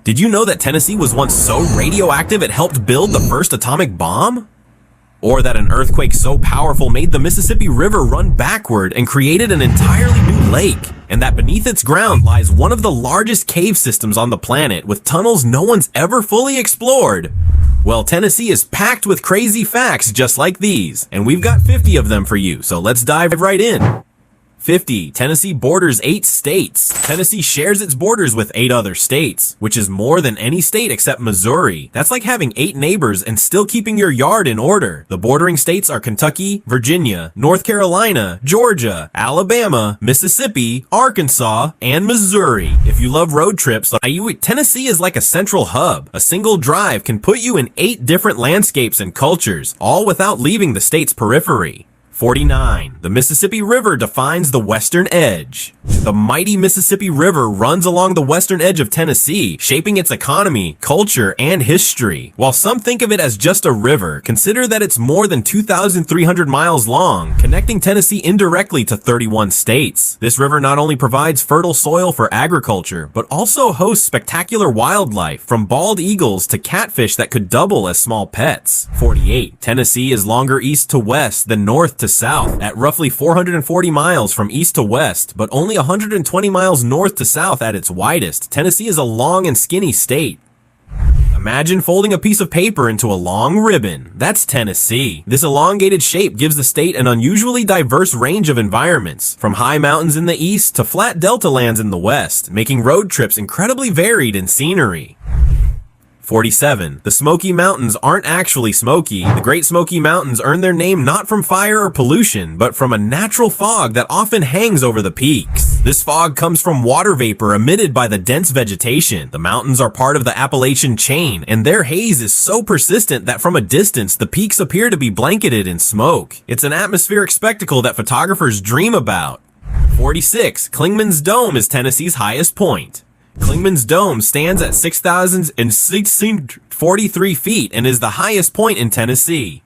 Did you know that Tennessee was once so radioactive it helped build the first atomic bomb? Or that an earthquake so powerful made the Mississippi River run backward and created an entirely new lake? And that beneath its ground lies one of the largest cave systems on the planet with tunnels no one's ever fully explored? Well, Tennessee is packed with crazy facts just like these, and we've got 50 of them for you, so let's dive right in. 50. Tennessee borders 8 states. Tennessee shares its borders with 8 other states, which is more than any state except Missouri. That's like having 8 neighbors and still keeping your yard in order. The bordering states are Kentucky, Virginia, North Carolina, Georgia, Alabama, Mississippi, Arkansas, and Missouri. If you love road trips, Tennessee is like a central hub. A single drive can put you in 8 different landscapes and cultures, all without leaving the state's periphery. 49. The Mississippi River defines the western edge. The mighty Mississippi River runs along the western edge of Tennessee, shaping its economy, culture, and history. While some think of it as just a river, consider that it's more than 2,300 miles long, connecting Tennessee indirectly to 31 states. This river not only provides fertile soil for agriculture, but also hosts spectacular wildlife, from bald eagles to catfish that could double as small pets. 48. Tennessee is longer east to west than north to south, at roughly 440 miles from east to west, but only 120 miles north to south at its widest. Tennessee is a long and skinny state. Imagine folding a piece of paper into a long ribbon. That's Tennessee. This elongated shape gives the state an unusually diverse range of environments, from high mountains in the east to flat delta lands in the west, making road trips incredibly varied in scenery. 47. The Smoky Mountains aren't actually smoky. The Great Smoky Mountains earn their name not from fire or pollution, but from a natural fog that often hangs over the peaks. This fog comes from water vapor emitted by the dense vegetation. The mountains are part of the Appalachian chain, and their haze is so persistent that from a distance, the peaks appear to be blanketed in smoke. It's an atmospheric spectacle that photographers dream about. 46. Clingman's Dome is Tennessee's highest point. Clingman's Dome stands at 6,643 feet and is the highest point in Tennessee.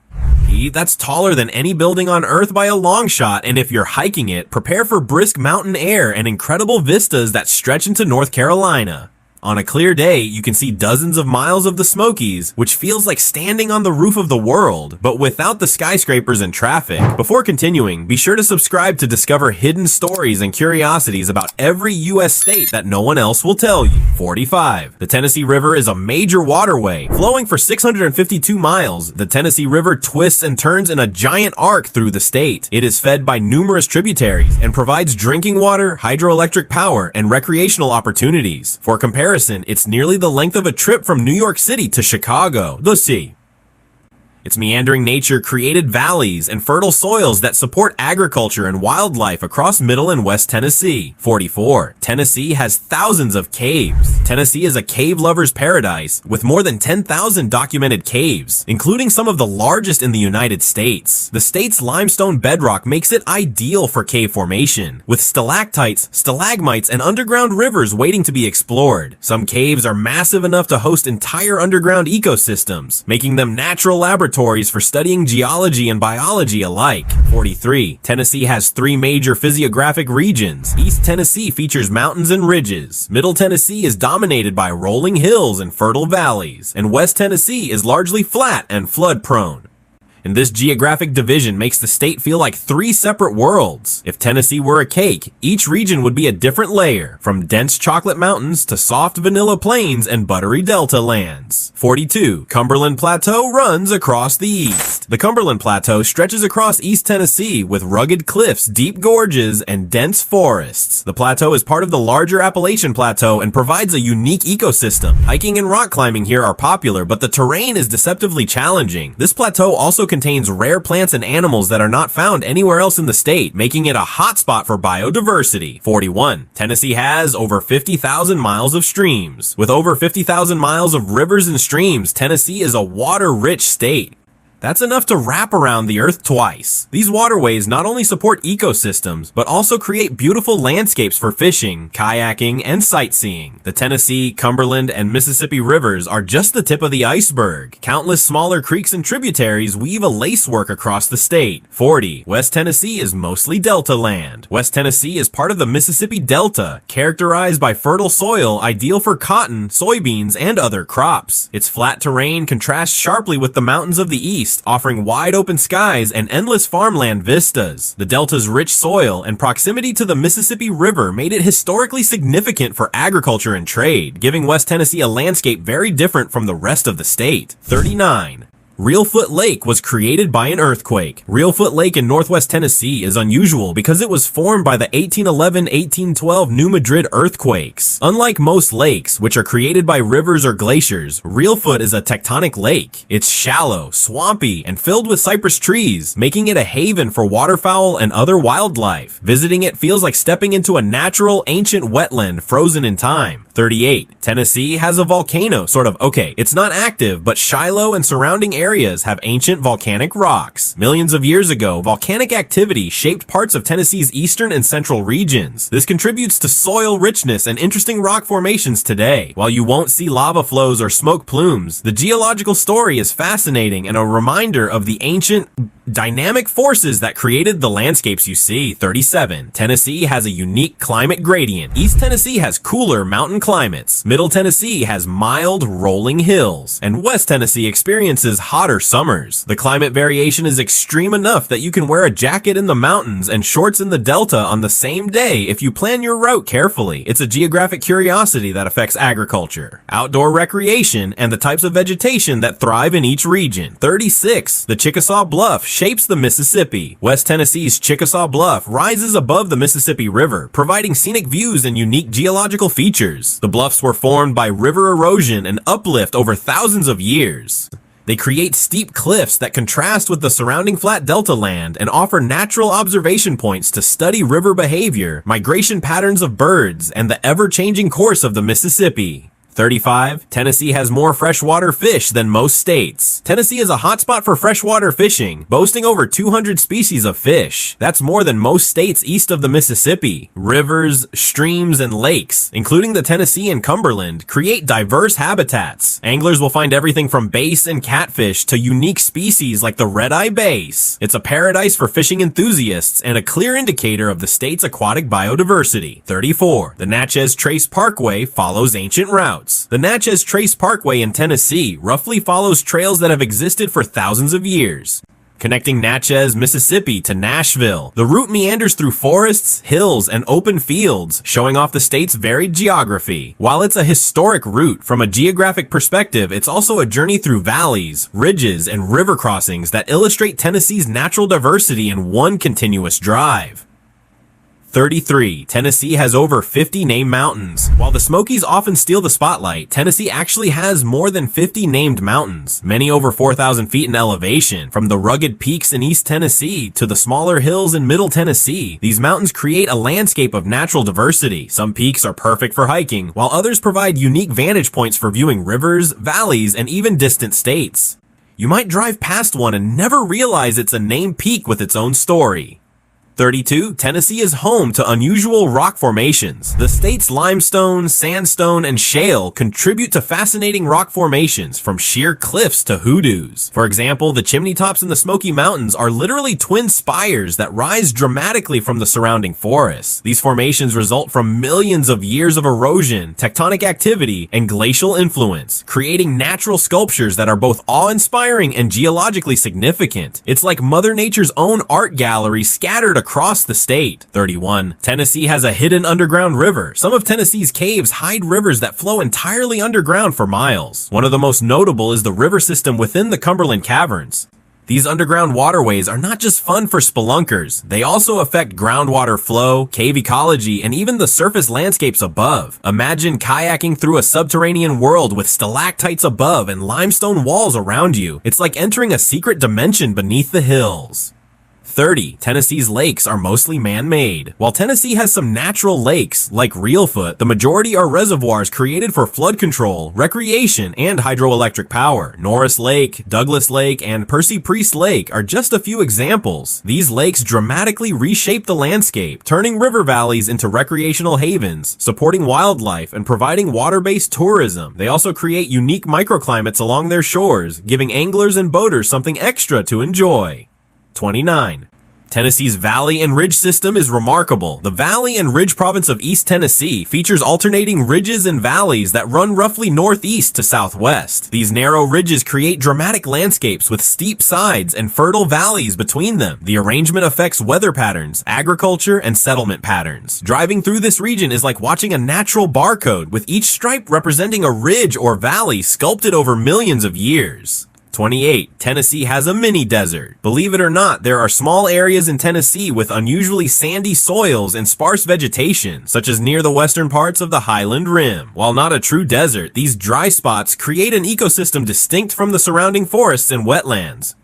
That's taller than any building on Earth by a long shot, and if you're hiking it, prepare for brisk mountain air and incredible vistas that stretch into North Carolina. On a clear day, you can see dozens of miles of the Smokies, which feels like standing on the roof of the world, but without the skyscrapers and traffic. Before continuing, be sure to subscribe to discover hidden stories and curiosities about every U.S. state that no one else will tell you. 45. The Tennessee River is a major waterway. Flowing for 652 miles, the Tennessee River twists and turns in a giant arc through the state. It is fed by numerous tributaries and provides drinking water, hydroelectric power, and recreational opportunities. For comparison, it's nearly the length of a trip from New York City to Chicago. The sea. Its meandering nature created valleys and fertile soils that support agriculture and wildlife across Middle and West Tennessee. 44. Tennessee has thousands of caves. Tennessee is a cave lover's paradise with more than 10,000 documented caves, including some of the largest in the United States. The state's limestone bedrock makes it ideal for cave formation, with stalactites, stalagmites, and underground rivers waiting to be explored. Some caves are massive enough to host entire underground ecosystems, making them natural laboratories for studying geology and biology alike. 43. Tennessee has 3 major physiographic regions. East Tennessee features mountains and ridges. Middle Tennessee is dominated by rolling hills and fertile valleys. And West Tennessee is largely flat and flood-prone. And this geographic division makes the state feel like 3 separate worlds. If Tennessee were a cake, each region would be a different layer, from dense chocolate mountains to soft vanilla plains and buttery delta lands. 42. Cumberland Plateau runs across the east. The Cumberland Plateau stretches across East Tennessee with rugged cliffs, deep gorges, and dense forests. The plateau is part of the larger Appalachian Plateau and provides a unique ecosystem. Hiking and rock climbing here are popular, but the terrain is deceptively challenging. This plateau also contains rare plants and animals that are not found anywhere else in the state, making it a hotspot for biodiversity. 41. Tennessee has over 50,000 miles of streams. With over 50,000 miles of rivers and streams, Tennessee is a water-rich state. That's enough to wrap around the Earth twice. These waterways not only support ecosystems, but also create beautiful landscapes for fishing, kayaking, and sightseeing. The Tennessee, Cumberland, and Mississippi rivers are just the tip of the iceberg. Countless smaller creeks and tributaries weave a lacework across the state. 40. West Tennessee is mostly delta land. West Tennessee is part of the Mississippi Delta, characterized by fertile soil ideal for cotton, soybeans, and other crops. Its flat terrain contrasts sharply with the mountains of the east, offering wide open skies and endless farmland vistas. The Delta's rich soil and proximity to the Mississippi River made it historically significant for agriculture and trade, giving West Tennessee a landscape very different from the rest of the state. 39. Reelfoot Lake was created by an earthquake. Reelfoot Lake in northwest Tennessee is unusual because it was formed by the 1811-1812 New Madrid earthquakes. Unlike most lakes, which are created by rivers or glaciers, Reelfoot is a tectonic lake. It's shallow, swampy, and filled with cypress trees, making it a haven for waterfowl and other wildlife. Visiting it feels like stepping into a natural, ancient wetland frozen in time. 38. Tennessee has a volcano, sort of. Okay, it's not active, but Shiloh and surrounding areas have ancient volcanic rocks. Millions of years ago, volcanic activity shaped parts of Tennessee's eastern and central regions. This contributes to soil richness and interesting rock formations today. While you won't see lava flows or smoke plumes, the geological story is fascinating and a reminder of the ancient, dynamic forces that created the landscapes you see. 37. Tennessee has a unique climate gradient. East Tennessee has cooler mountain climates. Middle Tennessee has mild, rolling hills. And West Tennessee experiences hotter summers. The climate variation is extreme enough that you can wear a jacket in the mountains and shorts in the delta on the same day if you plan your route carefully. It's a geographic curiosity that affects agriculture, outdoor recreation, and the types of vegetation that thrive in each region. 36. The Chickasaw Bluff shapes the Mississippi. West Tennessee's Chickasaw Bluff rises above the Mississippi River, providing scenic views and unique geological features. The bluffs were formed by river erosion and uplift over thousands of years. They create steep cliffs that contrast with the surrounding flat delta land and offer natural observation points to study river behavior, migration patterns of birds, and the ever-changing course of the Mississippi. 35. Tennessee has more freshwater fish than most states. Tennessee is a hotspot for freshwater fishing, boasting over 200 species of fish. That's more than most states east of the Mississippi. Rivers, streams, and lakes, including the Tennessee and Cumberland, create diverse habitats. Anglers will find everything from bass and catfish to unique species like the red-eye bass. It's a paradise for fishing enthusiasts and a clear indicator of the state's aquatic biodiversity. 34. The Natchez Trace Parkway follows ancient routes. The Natchez Trace Parkway in Tennessee roughly follows trails that have existed for thousands of years. Connecting Natchez, Mississippi to Nashville, the route meanders through forests, hills, and open fields, showing off the state's varied geography. While it's a historic route, from a geographic perspective, it's also a journey through valleys, ridges, and river crossings that illustrate Tennessee's natural diversity in one continuous drive. 33. Tennessee has over 50 named mountains. While the Smokies often steal the spotlight, Tennessee actually has more than 50 named mountains, many over 4,000 feet in elevation. From the rugged peaks in East Tennessee to the smaller hills in Middle Tennessee, these mountains create a landscape of natural diversity. Some peaks are perfect for hiking, while others provide unique vantage points for viewing rivers, valleys, and even distant states. You might drive past one and never realize it's a named peak with its own story. 32. Tennessee is home to unusual rock formations. The state's limestone, sandstone, and shale contribute to fascinating rock formations, from sheer cliffs to hoodoos. For example, the chimney tops in the Smoky Mountains are literally twin spires that rise dramatically from the surrounding forests. These formations result from millions of years of erosion, tectonic activity, and glacial influence, creating natural sculptures that are both awe-inspiring and geologically significant. It's like Mother Nature's own art gallery scattered across the state. 31. Tennessee has a hidden underground river. Some of Tennessee's caves hide rivers that flow entirely underground for miles. One of the most notable is the river system within the Cumberland Caverns. These underground waterways are not just fun for spelunkers, they also affect groundwater flow, cave ecology, and even the surface landscapes above. Imagine kayaking through a subterranean world with stalactites above and limestone walls around you. It's like entering a secret dimension beneath the hills. 30. Tennessee's lakes are mostly man-made. While Tennessee has some natural lakes, like Reelfoot, the majority are reservoirs created for flood control, recreation, and hydroelectric power. Norris Lake, Douglas Lake, and Percy Priest Lake are just a few examples. These lakes dramatically reshape the landscape, turning river valleys into recreational havens, supporting wildlife, and providing water-based tourism. They also create unique microclimates along their shores, giving anglers and boaters something extra to enjoy. 29. Tennessee's valley and ridge system is remarkable. The Valley and Ridge province of East Tennessee features alternating ridges and valleys that run roughly northeast to southwest. These narrow ridges create dramatic landscapes with steep sides and fertile valleys between them. The arrangement affects weather patterns, agriculture, and settlement patterns. Driving through this region is like watching a natural barcode, with each stripe representing a ridge or valley sculpted over millions of years. 28. Tennessee has a mini desert. Believe it or not, there are small areas in Tennessee with unusually sandy soils and sparse vegetation, such as near the western parts of the Highland Rim. While not a true desert, these dry spots create an ecosystem distinct from the surrounding forests and wetlands.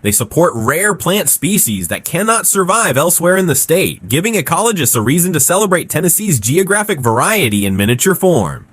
They support rare plant species that cannot survive elsewhere in the state, giving ecologists a reason to celebrate Tennessee's geographic variety in miniature form.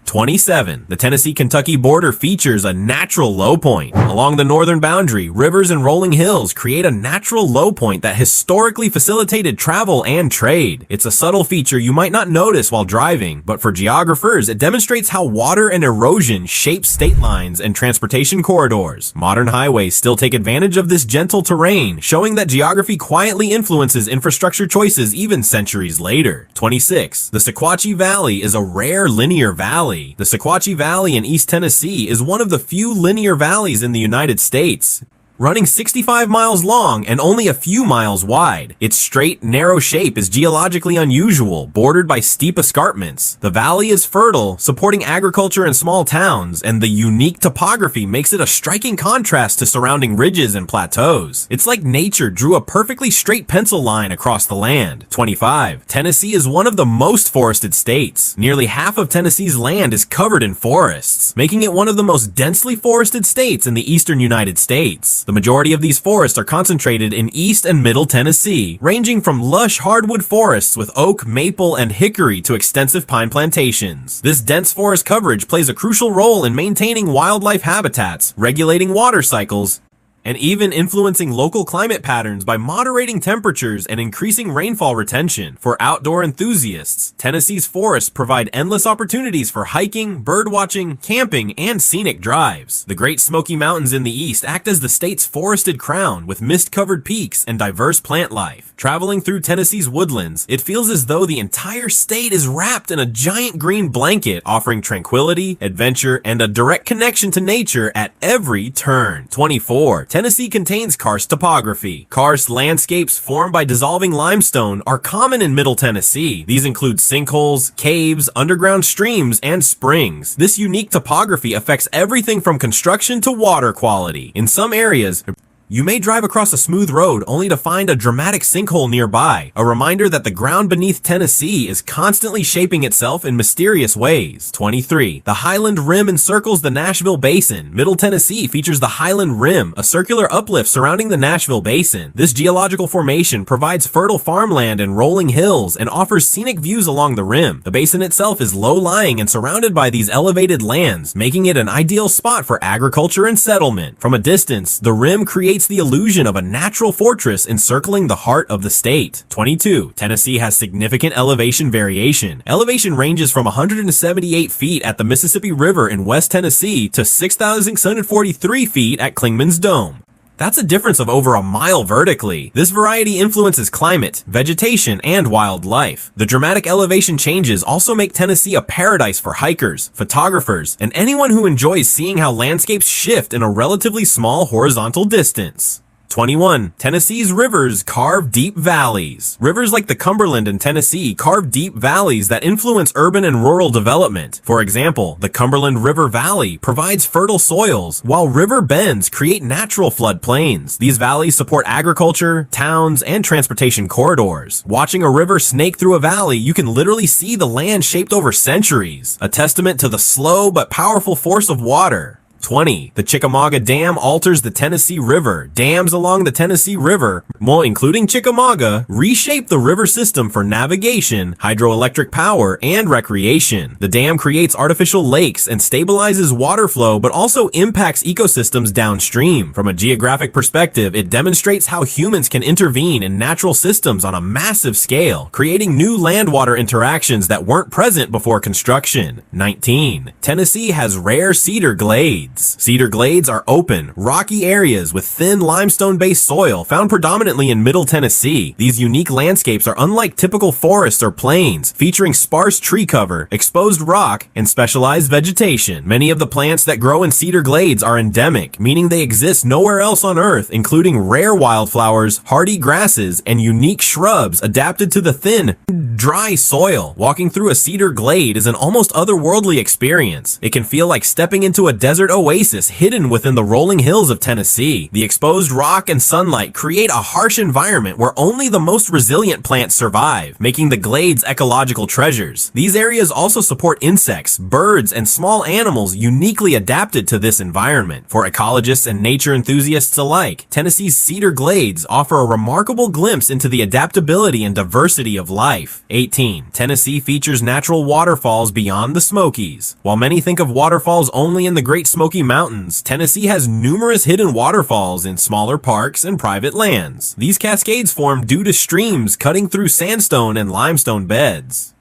27. The Tennessee-Kentucky border features a natural low point. Along the northern boundary, rivers and rolling hills create a natural low point that historically facilitated travel and trade. It's a subtle feature you might not notice while driving, but for geographers, it demonstrates how water and erosion shape state lines and transportation corridors. Modern highways still take advantage of this gentle terrain, showing that geography quietly influences infrastructure choices even centuries later. 26. The Sequatchie Valley is a rare linear valley. The Sequatchie Valley in East Tennessee is one of the few linear valleys in the United States, running 65 miles long and only a few miles wide. Its straight, narrow shape is geologically unusual, bordered by steep escarpments. The valley is fertile, supporting agriculture and small towns, and the unique topography makes it a striking contrast to surrounding ridges and plateaus. It's like nature drew a perfectly straight pencil line across the land. 25. Tennessee is one of the most forested states. Nearly half of Tennessee's land is covered in forests, making it one of the most densely forested states in the eastern United States. The majority of these forests are concentrated in East and Middle Tennessee, ranging from lush hardwood forests with oak, maple, and hickory to extensive pine plantations. This dense forest coverage plays a crucial role in maintaining wildlife habitats, regulating water cycles, and even influencing local climate patterns by moderating temperatures and increasing rainfall retention. For outdoor enthusiasts, Tennessee's forests provide endless opportunities for hiking, birdwatching, camping, and scenic drives. The Great Smoky Mountains in the east act as the state's forested crown, with mist-covered peaks and diverse plant life. Traveling through Tennessee's woodlands, it feels as though the entire state is wrapped in a giant green blanket, offering tranquility, adventure, and a direct connection to nature at every turn. 24. Tennessee contains karst topography. Karst landscapes formed by dissolving limestone are common in Middle Tennessee. These include sinkholes, caves, underground streams, and springs. This unique topography affects everything from construction to water quality. In some areas, you may drive across a smooth road only to find a dramatic sinkhole nearby, a reminder that the ground beneath Tennessee is constantly shaping itself in mysterious ways. 23. The Highland Rim encircles the Nashville Basin. Middle Tennessee features the Highland Rim, a circular uplift surrounding the Nashville Basin. This geological formation provides fertile farmland and rolling hills and offers scenic views along the rim. The basin itself is low-lying and surrounded by these elevated lands, making it an ideal spot for agriculture and settlement. From a distance, the rim creates the illusion of a natural fortress encircling the heart of the state. 22. Tennessee has significant elevation variation. Elevation ranges from 178 feet at the Mississippi River in West Tennessee to 6,643 feet at Clingman's Dome. That's a difference of over a mile vertically. This variety influences climate, vegetation, and wildlife. The dramatic elevation changes also make Tennessee a paradise for hikers, photographers, and anyone who enjoys seeing how landscapes shift in a relatively small horizontal distance. 21. Tennessee's rivers carve deep valleys. Rivers like the Cumberland in Tennessee carve deep valleys that influence urban and rural development. For example, the Cumberland River Valley provides fertile soils, while river bends create natural floodplains. These valleys support agriculture, towns, and transportation corridors. Watching a river snake through a valley, you can literally see the land shaped over centuries, a testament to the slow but powerful force of water. 20. The Chickamauga Dam alters the Tennessee River. Dams along the Tennessee River, including Chickamauga, reshape the river system for navigation, hydroelectric power, and recreation. The dam creates artificial lakes and stabilizes water flow, but also impacts ecosystems downstream. From a geographic perspective, it demonstrates how humans can intervene in natural systems on a massive scale, creating new land-water interactions that weren't present before construction. 19. Tennessee has rare cedar glades. Cedar glades are open, rocky areas with thin limestone-based soil found predominantly in Middle Tennessee. These unique landscapes are unlike typical forests or plains, featuring sparse tree cover, exposed rock, and specialized vegetation. Many of the plants that grow in cedar glades are endemic, meaning they exist nowhere else on Earth, including rare wildflowers, hardy grasses, and unique shrubs adapted to the thin, dry soil. Walking through a cedar glade is an almost otherworldly experience. It can feel like stepping into a desert oasis hidden within the rolling hills of Tennessee. The exposed rock and sunlight create a harsh environment where only the most resilient plants survive, making the glades ecological treasures. These areas also support insects, birds, and small animals uniquely adapted to this environment. For ecologists and nature enthusiasts alike, Tennessee's cedar glades offer a remarkable glimpse into the adaptability and diversity of life. 18. Tennessee features natural waterfalls beyond the Smokies. While many think of waterfalls only in the Great Smoky Mountains, Tennessee has numerous hidden waterfalls in smaller parks and private lands. These cascades form due to streams cutting through sandstone and limestone beds,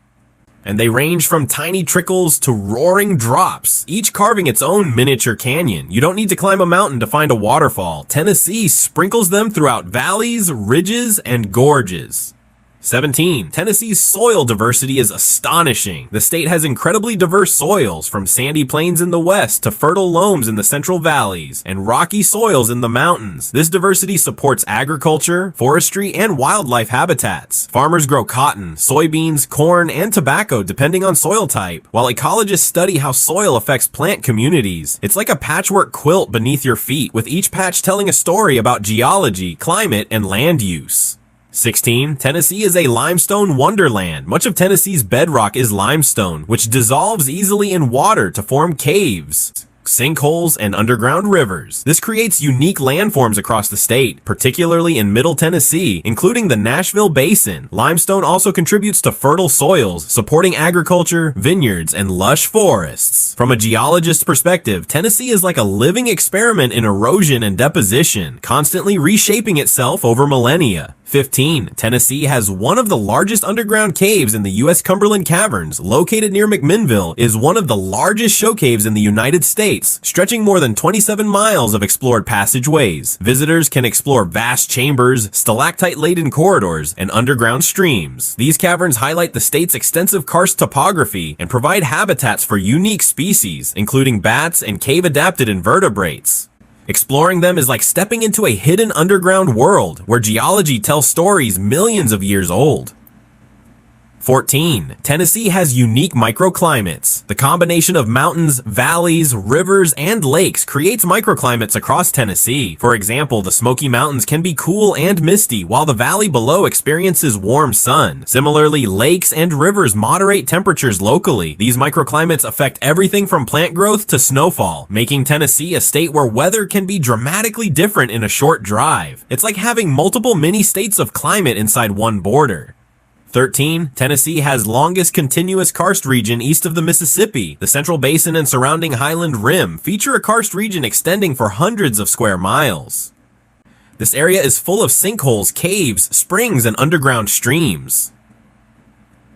and they range from tiny trickles to roaring drops, each carving its own miniature canyon. You don't need to climb a mountain to find a waterfall. Tennessee sprinkles them throughout valleys, ridges, and gorges. 17. Tennessee's soil diversity is astonishing. The state has incredibly diverse soils, from sandy plains in the west to fertile loams in the central valleys and rocky soils in the mountains. This diversity supports agriculture, forestry, and wildlife habitats. Farmers grow cotton, soybeans, corn, and tobacco depending on soil type, while ecologists study how soil affects plant communities. It's like a patchwork quilt beneath your feet, with each patch telling a story about geology, climate, and land use. 16. Tennessee is a limestone wonderland. Much of Tennessee's bedrock is limestone, which dissolves easily in water to form caves, sinkholes, and underground rivers. This creates unique landforms across the state, particularly in Middle Tennessee, including the Nashville Basin. Limestone also contributes to fertile soils, supporting agriculture, vineyards, and lush forests. From a geologist's perspective, Tennessee is like a living experiment in erosion and deposition, constantly reshaping itself over millennia. 15. Tennessee has one of the largest underground caves in the U.S. Cumberland Caverns, located near McMinnville, is one of the largest show caves in the United States, stretching more than 27 miles of explored passageways. Visitors can explore vast chambers, stalactite-laden corridors, and underground streams. These caverns highlight the state's extensive karst topography and provide habitats for unique species, including bats and cave-adapted invertebrates. Exploring them is like stepping into a hidden underground world where geology tells stories millions of years old. 14. Tennessee has unique microclimates. The combination of mountains, valleys, rivers, and lakes creates microclimates across Tennessee. For example, the Smoky Mountains can be cool and misty, while the valley below experiences warm sun. Similarly, lakes and rivers moderate temperatures locally. These microclimates affect everything from plant growth to snowfall, making Tennessee a state where weather can be dramatically different in a short drive. It's like having multiple mini-states of climate inside one border. 13. Tennessee has longest continuous karst region east of the Mississippi. The Central Basin and surrounding Highland Rim feature a karst region extending for hundreds of square miles. This area is full of sinkholes, caves, springs, and underground streams.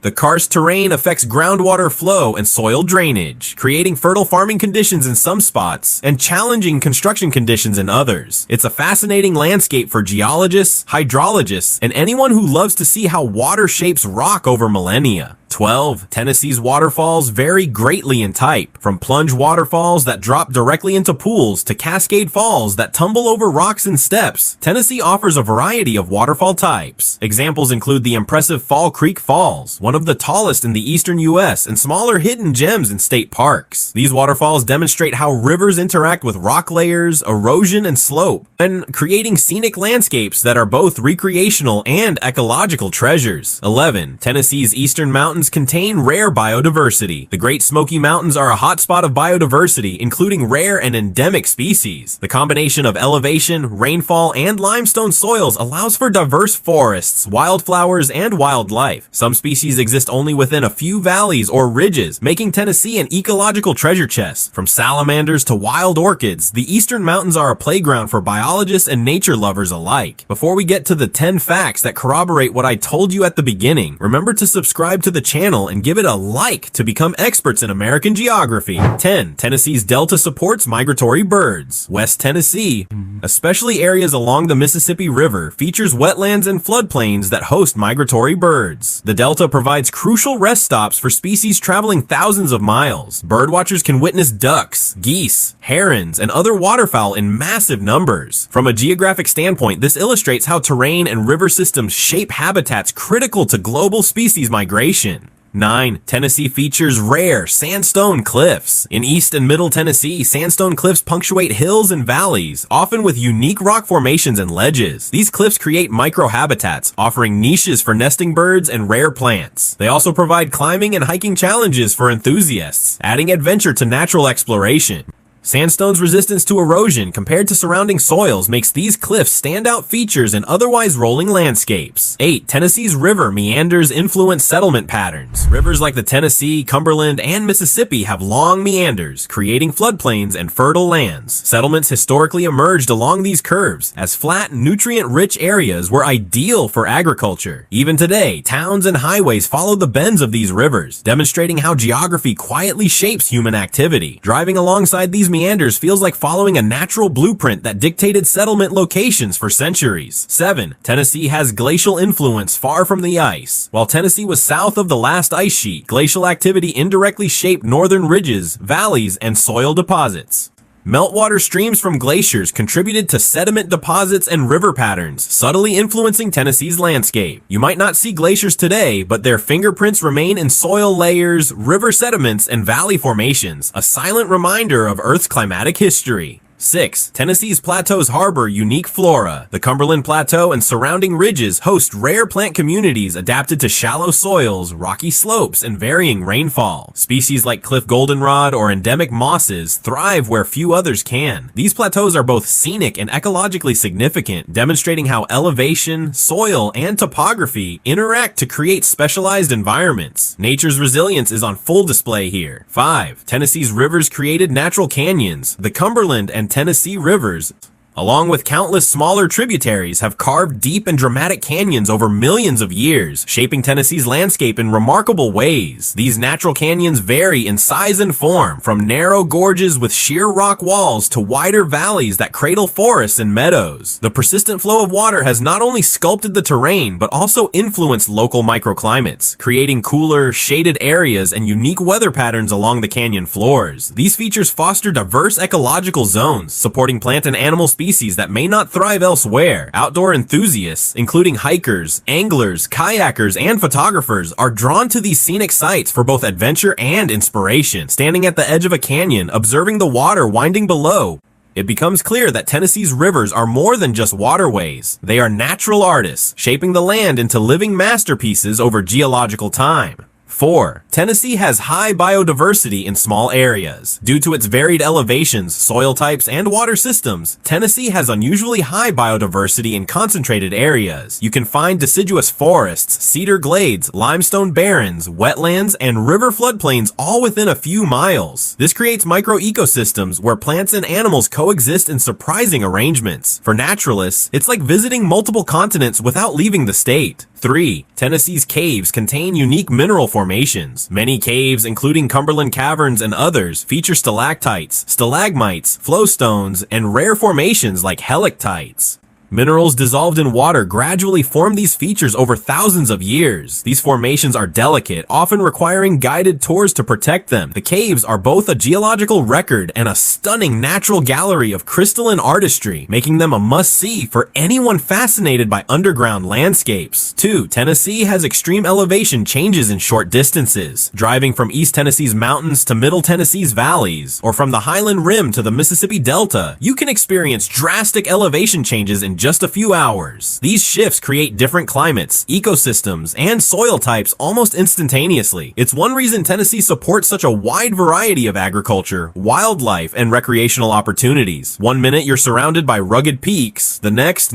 The karst terrain affects groundwater flow and soil drainage, creating fertile farming conditions in some spots and challenging construction conditions in others. It's a fascinating landscape for geologists, hydrologists, and anyone who loves to see how water shapes rock over millennia. 12. Tennessee's waterfalls vary greatly in type, from plunge waterfalls that drop directly into pools to cascade falls that tumble over rocks and steps. Tennessee offers a variety of waterfall types. Examples include the impressive Fall Creek Falls, one of the tallest in the eastern U.S., and smaller hidden gems in state parks. These waterfalls demonstrate how rivers interact with rock layers, erosion, and slope, and creating scenic landscapes that are both recreational and ecological treasures. 11. Tennessee's eastern mountains Mountains contain rare biodiversity. The Great Smoky Mountains are a hotspot of biodiversity, including rare and endemic species. The combination of elevation, rainfall, and limestone soils allows for diverse forests, wildflowers, and wildlife. Some species exist only within a few valleys or ridges, making Tennessee an ecological treasure chest. From salamanders to wild orchids, the Eastern Mountains are a playground for biologists and nature lovers alike. Before we get to the 10 facts that corroborate what I told you at the beginning, remember to subscribe to the channel and give it a like to become experts in American geography. 10. Tennessee's delta supports migratory birds. West Tennessee, especially areas along the Mississippi River, features wetlands and floodplains that host migratory birds. The delta provides crucial rest stops for species traveling thousands of miles. Birdwatchers can witness ducks, geese, herons, and other waterfowl in massive numbers. From a geographic standpoint, this illustrates how terrain and river systems shape habitats critical to global species migration. 9. Tennessee features rare sandstone cliffs. In East and Middle Tennessee, sandstone cliffs punctuate hills and valleys, often with unique rock formations and ledges. These cliffs create microhabitats, offering niches for nesting birds and rare plants. They also provide climbing and hiking challenges for enthusiasts, adding adventure to natural exploration. Sandstone's resistance to erosion compared to surrounding soils makes these cliffs standout features in otherwise rolling landscapes. 8. Tennessee's river meanders influence settlement patterns. Rivers like the Tennessee, Cumberland, and Mississippi have long meanders, creating floodplains and fertile lands. Settlements historically emerged along these curves, as flat, nutrient-rich areas were ideal for agriculture. Even today, towns and highways follow the bends of these rivers, demonstrating how geography quietly shapes human activity. Driving alongside these meanders feels like following a natural blueprint that dictated settlement locations for centuries. 7. Tennessee has glacial influence far from the ice. While Tennessee was south of the last ice sheet, glacial activity indirectly shaped northern ridges, valleys, and soil deposits. Meltwater streams from glaciers contributed to sediment deposits and river patterns, subtly influencing Tennessee's landscape. You might not see glaciers today, but their fingerprints remain in soil layers, river sediments, and valley formations, a silent reminder of Earth's climatic history. 6. Tennessee's plateaus harbor unique flora. The Cumberland Plateau and surrounding ridges host rare plant communities adapted to shallow soils, rocky slopes, and varying rainfall. Species like cliff goldenrod or endemic mosses thrive where few others can. These plateaus are both scenic and ecologically significant, demonstrating how elevation, soil, and topography interact to create specialized environments. Nature's resilience is on full display here. 5. Tennessee's rivers created natural canyons. The Cumberland and Tennessee rivers, along with countless smaller tributaries, have carved deep and dramatic canyons over millions of years, shaping Tennessee's landscape in remarkable ways. These natural canyons vary in size and form, from narrow gorges with sheer rock walls to wider valleys that cradle forests and meadows. The persistent flow of water has not only sculpted the terrain, but also influenced local microclimates, creating cooler, shaded areas and unique weather patterns along the canyon floors. These features foster diverse ecological zones, supporting plant and animal species that may not thrive elsewhere. Outdoor enthusiasts, including hikers, anglers, kayakers, and photographers, are drawn to these scenic sites for both adventure and inspiration. Standing at the edge of a canyon, observing the water winding below, it becomes clear that Tennessee's rivers are more than just waterways. They are natural artists, shaping the land into living masterpieces over geological time. 4. Tennessee has high biodiversity in small areas. Due to its varied elevations, soil types, and water systems, Tennessee has unusually high biodiversity in concentrated areas. You can find deciduous forests, cedar glades, limestone barrens, wetlands, and river floodplains all within a few miles. This creates microecosystems where plants and animals coexist in surprising arrangements. For naturalists, it's like visiting multiple continents without leaving the state. 3. Tennessee's caves contain unique mineral formations. Many caves, including Cumberland Caverns and others, feature stalactites, stalagmites, flowstones, and rare formations like helictites. Minerals dissolved in water gradually form these features over thousands of years. These formations are delicate, often requiring guided tours to protect them. The caves are both a geological record and a stunning natural gallery of crystalline artistry, making them a must-see for anyone fascinated by underground landscapes. 2. Tennessee has extreme elevation changes in short distances. Driving from East Tennessee's mountains to Middle Tennessee's valleys, or from the Highland Rim to the Mississippi Delta, you can experience drastic elevation changes in just a few hours. These shifts create different climates, ecosystems, and soil types almost instantaneously. It's one reason Tennessee supports such a wide variety of agriculture, wildlife, and recreational opportunities. One minute you're surrounded by rugged peaks, the next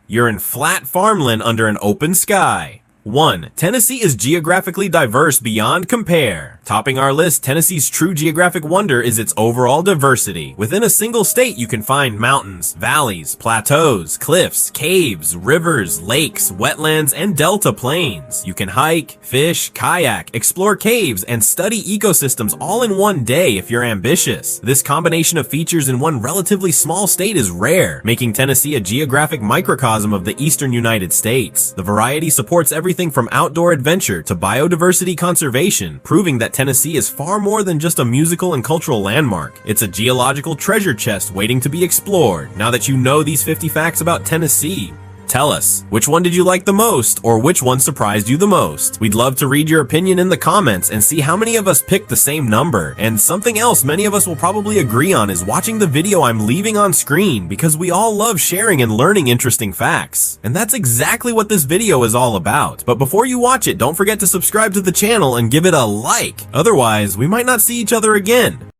you're in flat farmland under an open sky. 1. Tennessee is geographically diverse beyond compare. Topping our list, Tennessee's true geographic wonder is its overall diversity. Within a single state, you can find mountains, valleys, plateaus, cliffs, caves, rivers, lakes, wetlands, and delta plains. You can hike, fish, kayak, explore caves, and study ecosystems all in one day if you're ambitious. This combination of features in one relatively small state is rare, making Tennessee a geographic microcosm of the eastern United States. The variety supports everything from outdoor adventure to biodiversity conservation, proving that Tennessee is far more than just a musical and cultural landmark. It's a geological treasure chest waiting to be explored. Now that you know these 50 facts about Tennessee, tell us, which one did you like the most, or which one surprised you the most? We'd love to read your opinion in the comments and see how many of us picked the same number. And something else many of us will probably agree on is watching the video I'm leaving on screen, because we all love sharing and learning interesting facts. And that's exactly what this video is all about. But before you watch it, don't forget to subscribe to the channel and give it a like. Otherwise, we might not see each other again.